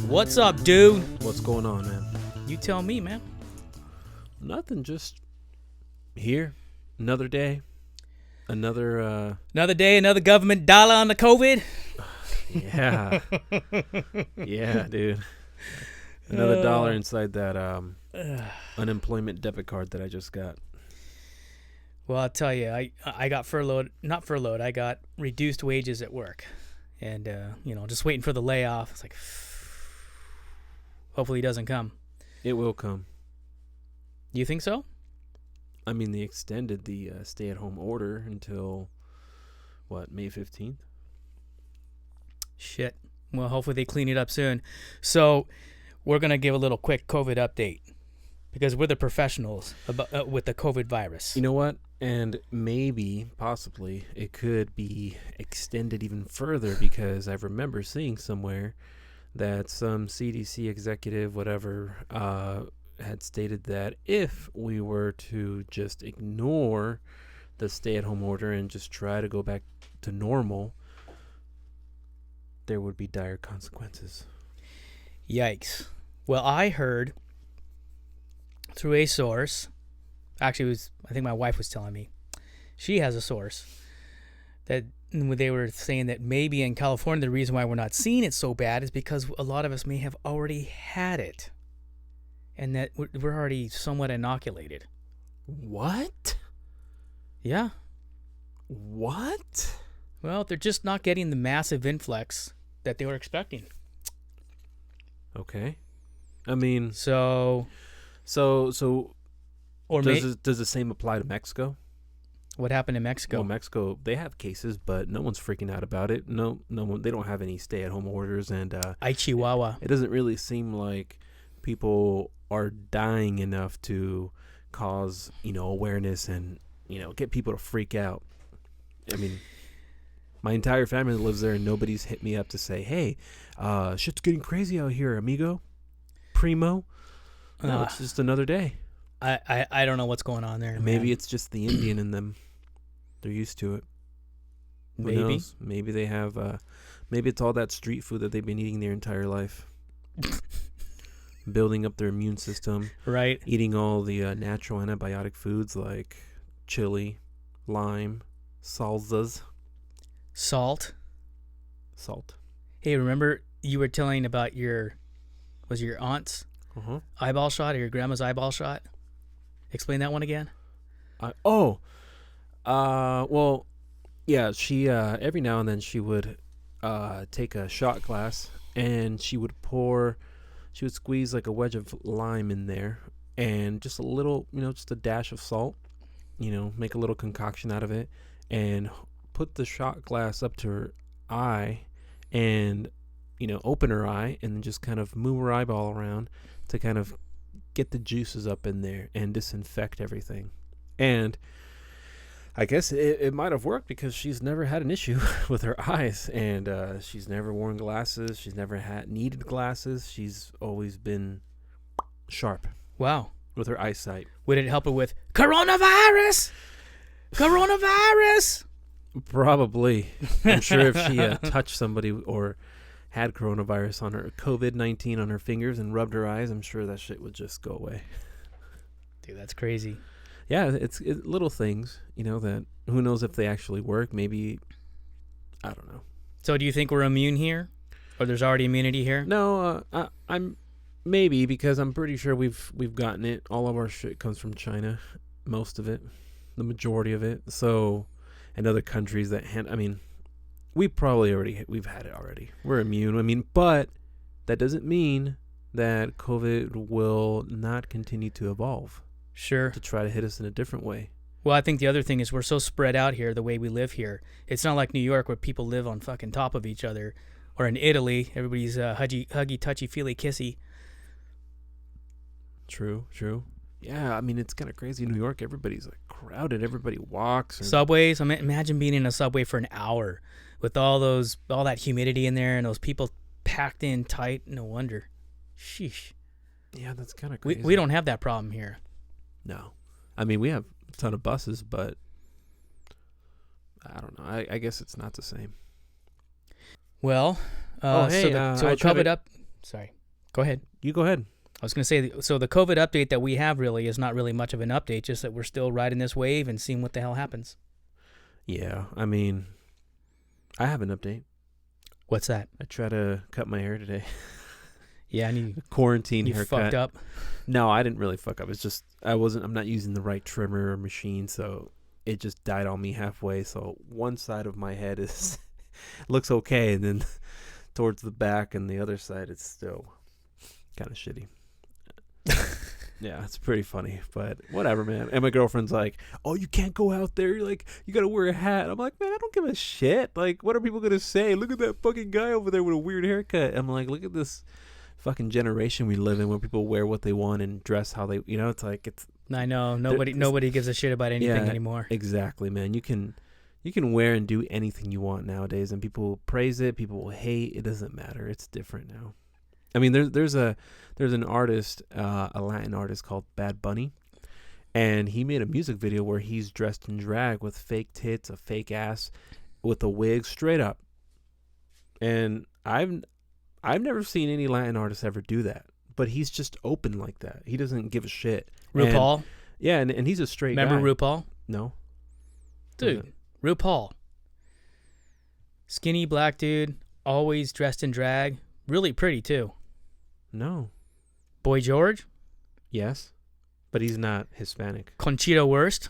What's up, dude? What's going on, man? You tell me, man. Nothing, just here. Another day. Another day, another government dollar on the COVID. Yeah. Yeah, dude. Another dollar inside that unemployment debit card that I just got. Well, I'll tell you, I got not furloughed. I got reduced wages at work. And, just waiting for the layoff. It's like, hopefully it doesn't come. It will come. You think so? I mean, they extended the stay-at-home order until, May 15th? Shit. Well, hopefully they clean it up soon. So, we're going to give a little quick COVID update. Because we're the professionals with the COVID virus. You know what? And maybe, possibly, it could be extended even further because I remember seeing somewhere that some CDC executive, whatever, had stated that if we were to just ignore the stay-at-home order and just try to go back to normal, there would be dire consequences. Yikes. Well, I heard through a source, actually I think my wife was telling me, she has a source, that they were saying that maybe in California the reason why we're not seeing it so bad is because a lot of us may have already had it. And that we're already somewhat inoculated. What? Yeah. What? Well, they're just not getting the massive influx that they were expecting. Okay. I mean... So or does the same apply to Mexico? What happened in Mexico? Well, Mexico, they have cases, but no one's freaking out about it. No one. They don't have any stay-at-home orders, and Ay, Chihuahua. It doesn't really seem like people are dying enough to cause, awareness and, get people to freak out. I mean, my entire family lives there, and nobody's hit me up to say, "Hey, shit's getting crazy out here, amigo, primo." No, it's just another day. I don't know what's going on there. Maybe man. it's just the Indian in them. They're used to it. Who knows? Maybe they have. Maybe it's all that street food that they've been eating their entire life, building up their immune system. Right. Eating all the natural antibiotic foods like chili, lime, salsas, salt. Hey, remember you were telling about your aunt's eyeball shot or your grandma's eyeball shot? Explain that one again. Well, yeah, she every now and then she would take a shot glass and she would squeeze like a wedge of lime in there and just a little, just a dash of salt, make a little concoction out of it and put the shot glass up to her eye and, open her eye and then just kind of move her eyeball around to kind of get the juices up in there and disinfect everything. And I guess it might have worked because she's never had an issue with her eyes, and she's never worn glasses. She's never needed glasses. She's always been sharp. Wow. With her eyesight. Would it help her with coronavirus? Coronavirus? Probably. I'm sure if she touched somebody or had coronavirus on her, COVID-19 on her fingers and rubbed her eyes, I'm sure that shit would just go away. Dude, that's crazy. Yeah, it's little things, that who knows if they actually work. Maybe, I don't know. So do you think we're immune here? Or there's already immunity here? No, I'm maybe because I'm pretty sure we've gotten it. All of our shit comes from China, most of it, the majority of it. So, and other countries that we've had it already. We're immune. But that doesn't mean that COVID will not continue to evolve. Sure. To try to hit us in a different way. Well, I think the other thing is we're so spread out here the way we live here. It's not like New York where people live on fucking top of each other. Or in Italy, everybody's huggy, touchy, feely, kissy. True. Yeah, it's kind of crazy in New York. Everybody's like crowded. Everybody walks. Subways. Imagine being in a subway for an hour with all that humidity in there and those people packed in tight. No wonder. Sheesh. Yeah, that's kind of crazy. We don't have that problem here. No. We have a ton of buses, but I don't know. I guess it's not the same. Well, hey, so COVID up. Sorry. Go ahead. You go ahead. I was going to say, so the COVID update that we have really is not really much of an update, just that we're still riding this wave and seeing what the hell happens. Yeah, I mean, I have an update. What's that? I tried to cut my hair today. Yeah, and Quarantine you haircut. fucked up. No, I didn't really fuck up. It's just I'm not using the right trimmer or machine, so it just died on me halfway. So one side of my head is looks okay, and then towards the back and the other side it's still kind of shitty. Yeah, it's pretty funny, but whatever, man. And my girlfriend's like, "Oh, you can't go out there. You're like, you gotta wear a hat." I'm like, "Man, I don't give a shit. Like, what are people gonna say? Look at that fucking guy over there with a weird haircut." I'm like, "Look at this fucking generation we live in, where people wear what they want and dress how they, it's like it's." I know nobody gives a shit about anything anymore. Exactly, man. You can wear and do anything you want nowadays, and people praise it. People will hate. It doesn't matter. It's different now. I mean, there's an artist, a Latin artist called Bad Bunny, and he made a music video where he's dressed in drag with fake tits, a fake ass, with a wig, straight up. And I've never seen any Latin artist ever do that, but he's just open like that. He doesn't give a shit. RuPaul? And he's a straight Remember guy. RuPaul? No. Dude, RuPaul. Skinny black dude, always dressed in drag. Really pretty, too. No. Boy George? Yes. But he's not Hispanic. Conchita Wurst?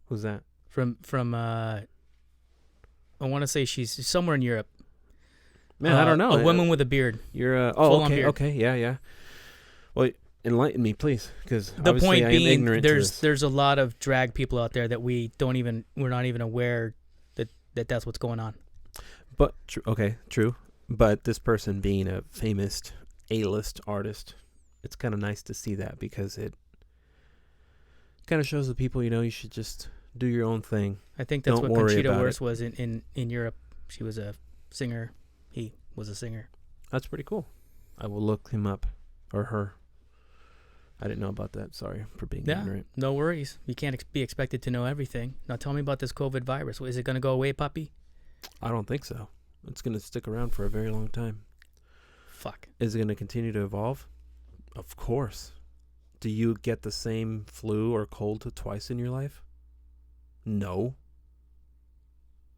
Who's that? From I want to say she's somewhere in Europe. Man, I don't know. A woman with a beard. You're Full-on okay, beard. okay, yeah. Well, enlighten me, please, because The point I am being, ignorant to this. there's a lot of drag people out there that we're not even aware that that's what's going on. But true. But this person being a famous A-list artist, it's kind of nice to see that, because it kind of shows the people, you should just do your own thing. I think that's Don't what worry Conchita about Wurst was in Europe. She was a singer. He was a singer. That's pretty cool. I will look him up, or her. I didn't know about that. Sorry for being ignorant. No worries. You can't be expected to know everything. Now tell me about this COVID virus. Is it going to go away, puppy? I don't think so. It's going to stick around for a very long time. Fuck. Is it going to continue to evolve? Of course. Do you get the same flu or cold twice in your life? No.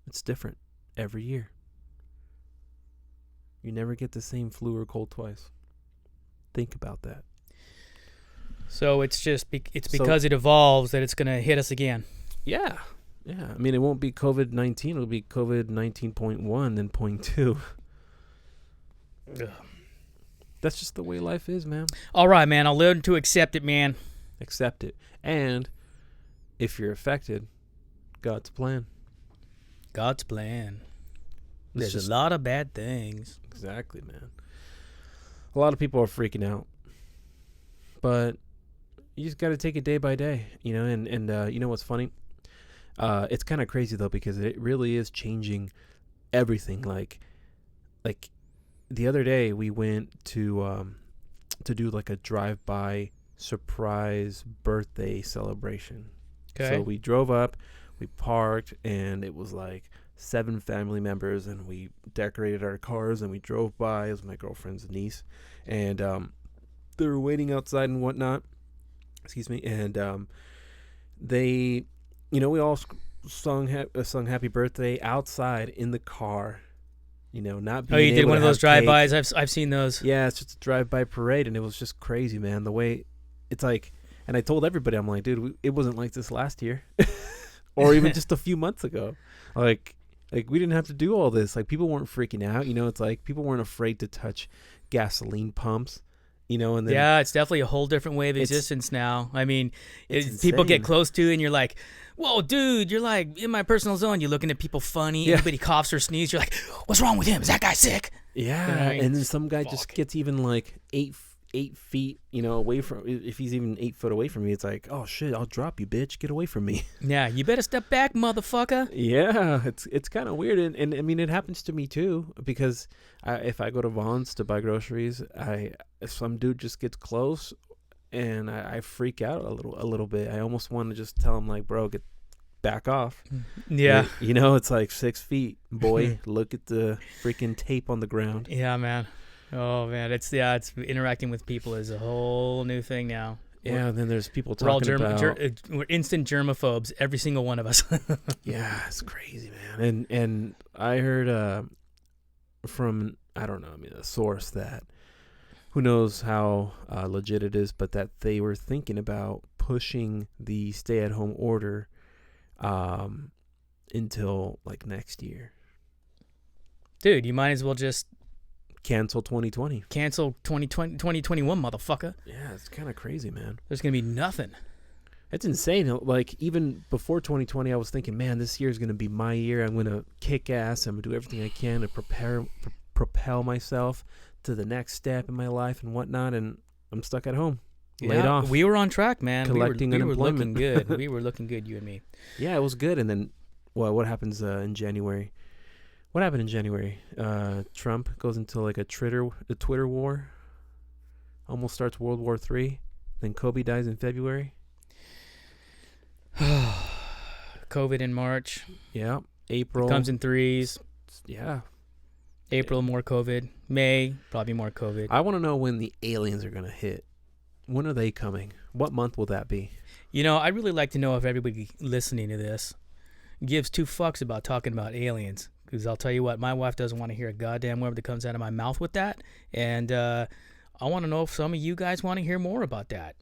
It's different every year. You never get the same flu or cold twice. Think about that. So it's just because it evolves that it's going to hit us again. Yeah. I mean, it won't be COVID-19. It'll be COVID-19.1 and .2. Ugh. That's just the way life is, man. All right, man. I'll learn to accept it, man. Accept it. And if you're affected, God's plan. God's plan. It's There's a lot of bad things. Exactly, man. A lot of people are freaking out. But you just got to take it day by day, and you know what's funny? It's kind of crazy, though, because it really is changing everything. Like the other day we went to do like a drive-by surprise birthday celebration. Okay. So we drove up, we parked, and it was like 7 family members, and we decorated our cars, and we drove by. It was my girlfriend's niece, and they were waiting outside and whatnot. Excuse me. And they, we all sung Happy Birthday outside in the car. Not being you did able one to of those have cake. drive-bys? I've seen those. Yeah, it's just a drive-by parade, and it was just crazy, man. The way it's like, and I told everybody, I'm like, dude, it wasn't like this last year, or even just a few months ago. Like we didn't have to do all this. Like, people weren't freaking out. It's like people weren't afraid to touch gasoline pumps. And then Yeah, it's definitely a whole different way of existence now. I mean, It's people get insane. close to you and you're like, whoa, dude, you're like in my personal zone. You're looking at people funny. Yeah. Anybody coughs or sneezes, you're like, what's wrong with him? Is that guy sick? Yeah, You know what I mean? and then some guy just Fuck. gets even like 8 feet, away from. If he's even 8 foot away from me, it's like, oh shit, I'll drop you, bitch. Get away from me. Yeah, you better step back, motherfucker. Yeah, it's kind of weird, and I mean, it happens to me too, because if I go to Vaughn's to buy groceries, some dude just gets close, and I freak out a little bit. I almost want to just tell him, like, bro, get back off. Yeah. It's like 6 feet, boy. Look at the freaking tape on the ground. Yeah, man. Oh man, it's interacting with people is a whole new thing now. Yeah, and then there's people We're all talking about we're instant germaphobes, every single one of us. yeah, it's crazy, man. And I heard from I don't know, I mean, a source that who knows how legit it is, but that they were thinking about pushing the stay-at-home order until like next year. Dude, you might as well just Cancel 2020. cancel 2021, motherfucker. Yeah, it's kind of crazy, man. There's gonna be nothing. It's insane. Like, even before 2020, I was thinking, man, this year is going to be my year. I'm going to kick ass. I'm going to do everything I can to propel myself to the next step in my life and whatnot. And I'm stuck at home, laid off. We were on track, man. Collecting we were unemployment. looking good. We were looking good, you and me. Yeah, it was good. And then, well, what happens in January? What happened in January? Trump goes into like a Twitter war. Almost starts World War III. Then Kobe dies in February. COVID in March. Yeah. April. Comes in threes. Yeah. April, more COVID. May, probably more COVID. I want to know when the aliens are going to hit. When are they coming? What month will that be? You know, I'd really like to know if everybody listening to this gives two fucks about talking about aliens. Because I'll tell you what, my wife doesn't want to hear a goddamn word that comes out of my mouth with that. And I want to know if some of you guys want to hear more about that.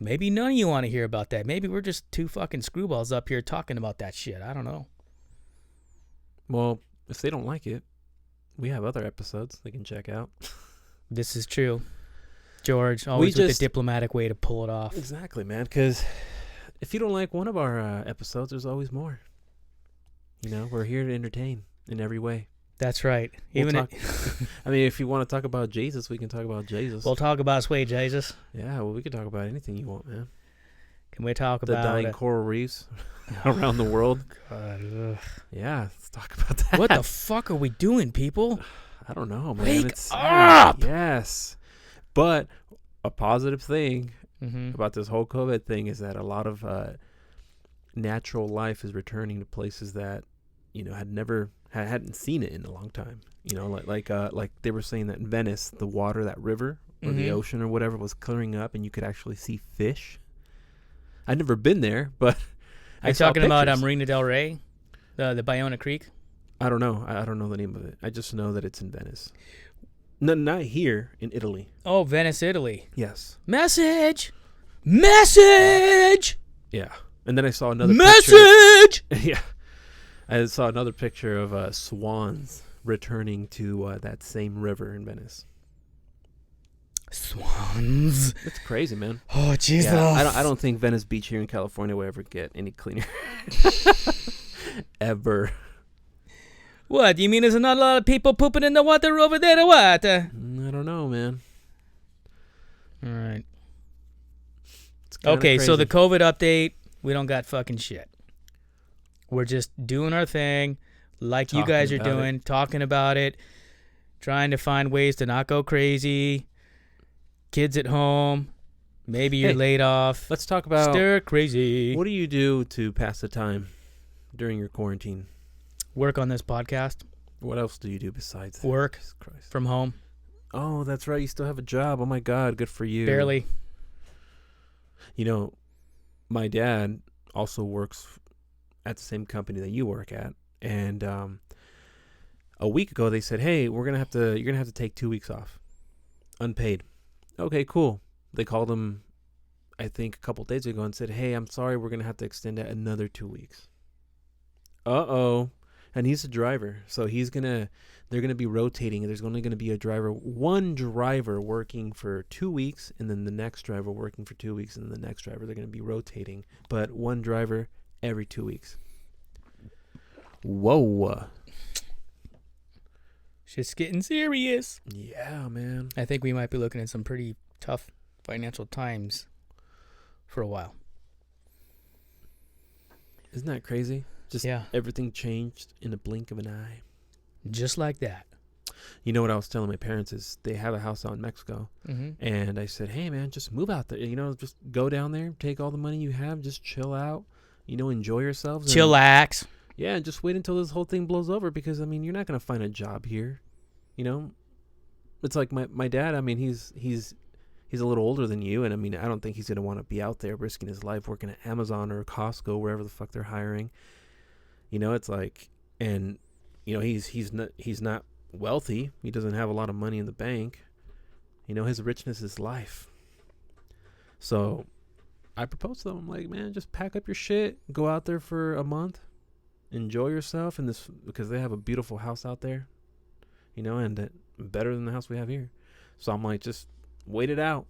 Maybe none of you want to hear about that. Maybe we're just two fucking screwballs up here talking about that shit. I don't know. Well, if they don't like it, we have other episodes they can check out. This is true. George, always with the diplomatic way to pull it off. Exactly, man. Because if you don't like one of our episodes, there's always more. You know, we're here to entertain in every way. That's right. I mean, if you want to talk about Jesus, we can talk about Jesus. We'll talk about sweet Jesus. Yeah, well, we can talk about anything you want, man. Can we talk the about dying coral reefs around the world? God, ugh. Yeah, let's talk about that. What the fuck are we doing, people? I don't know, man. Wake it's up! Yes. But a positive thing Mm-hmm. about this whole COVID thing is that a lot of natural life is returning to places that, you know, hadn't seen it in a long time. You know, like they were saying that in Venice, the water, that river or the ocean or whatever was clearing up, and you could actually see fish. I've never been there, but Are you talking about Marina del Rey, the Bayona Creek? I don't know. I don't know the name of it. I just know that it's in Venice. No, not here in Italy. Oh, Venice, Italy. Yes. Message. Yeah. And then I saw another message. Yeah. I saw another picture of swans returning to that same river in Venice. Swans. It's crazy, man. Oh, Jesus. Yeah, I don't think Venice Beach here in California will ever get any cleaner. Ever. What? You mean there's not a lot of people pooping in the water over there or what? I don't know, man. All right. It's kinda Okay, so crazy. the COVID update, we don't got fucking shit. We're just doing our thing like you Talking guys are about doing, talking about it, trying to find ways to not go crazy. Kids at home. Maybe you're Hey, laid off. Let's talk about Stir crazy. what do you do to pass the time during your quarantine? Work on this podcast. What else do you do besides Work Jesus Christ? from home. Oh, that's right. You still have a job. Oh, my God. Good for you. Barely. You know, my dad also works at the same company that you work at. And a week ago, they said, hey, you're going to have to take 2 weeks off. Unpaid. Okay, cool. They called him, I think, a couple days ago and said, hey, I'm sorry. We're going to have to extend that another 2 weeks. Uh-oh. And he's a driver. So they're going to be rotating. There's only going to be one driver working for 2 weeks, and then the next driver working for 2 weeks, and then the next driver. They're going to be rotating, but one driver every 2 weeks. Whoa. Shit's getting serious. Yeah, man. I think we might be looking at some pretty tough financial times for a while. Isn't that crazy? Just Yeah. everything changed in a blink of an eye. Just like that. You know what I was telling my parents is they have a house out in Mexico. Mm-hmm. And I said, hey, man, just move out there. You know, just go down there, take all the money you have, just chill out, you know, enjoy yourselves. Chillax. Yeah, and just wait until this whole thing blows over because, I mean, you're not going to find a job here. You know, it's like my dad. I mean, he's a little older than you, and I mean, I don't think he's gonna want to be out there risking his life working at Amazon or Costco, wherever the fuck they're hiring. It's like, and he's not wealthy. He doesn't have a lot of money in the bank. His richness is life. So I proposed to him. I'm like, man, just pack up your shit, go out there for a month, enjoy yourself because they have a beautiful house out there, and better than the house we have here. So I'm like, just wait it out.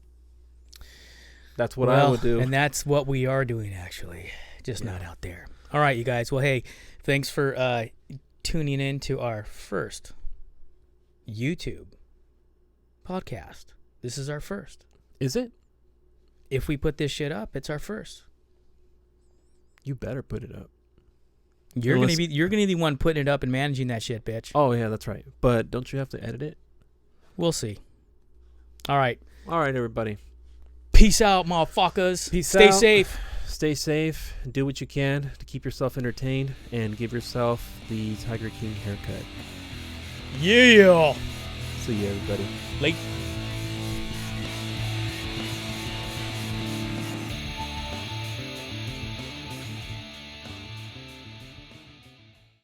That's what I would do. And that's what we are doing, actually, just not out there. All right, you guys. Well, hey, thanks for tuning in to our first YouTube podcast. This is our first. Is it? If we put this shit up, it's our first. You better put it up. You're gonna be the one putting it up and managing that shit, bitch. Oh yeah, that's right. But don't you have to edit it? We'll see. All right, everybody. Peace out, motherfuckers. Stay safe. Stay safe. Do what you can to keep yourself entertained and give yourself the Tiger King haircut. Yeah. See you, everybody. Late.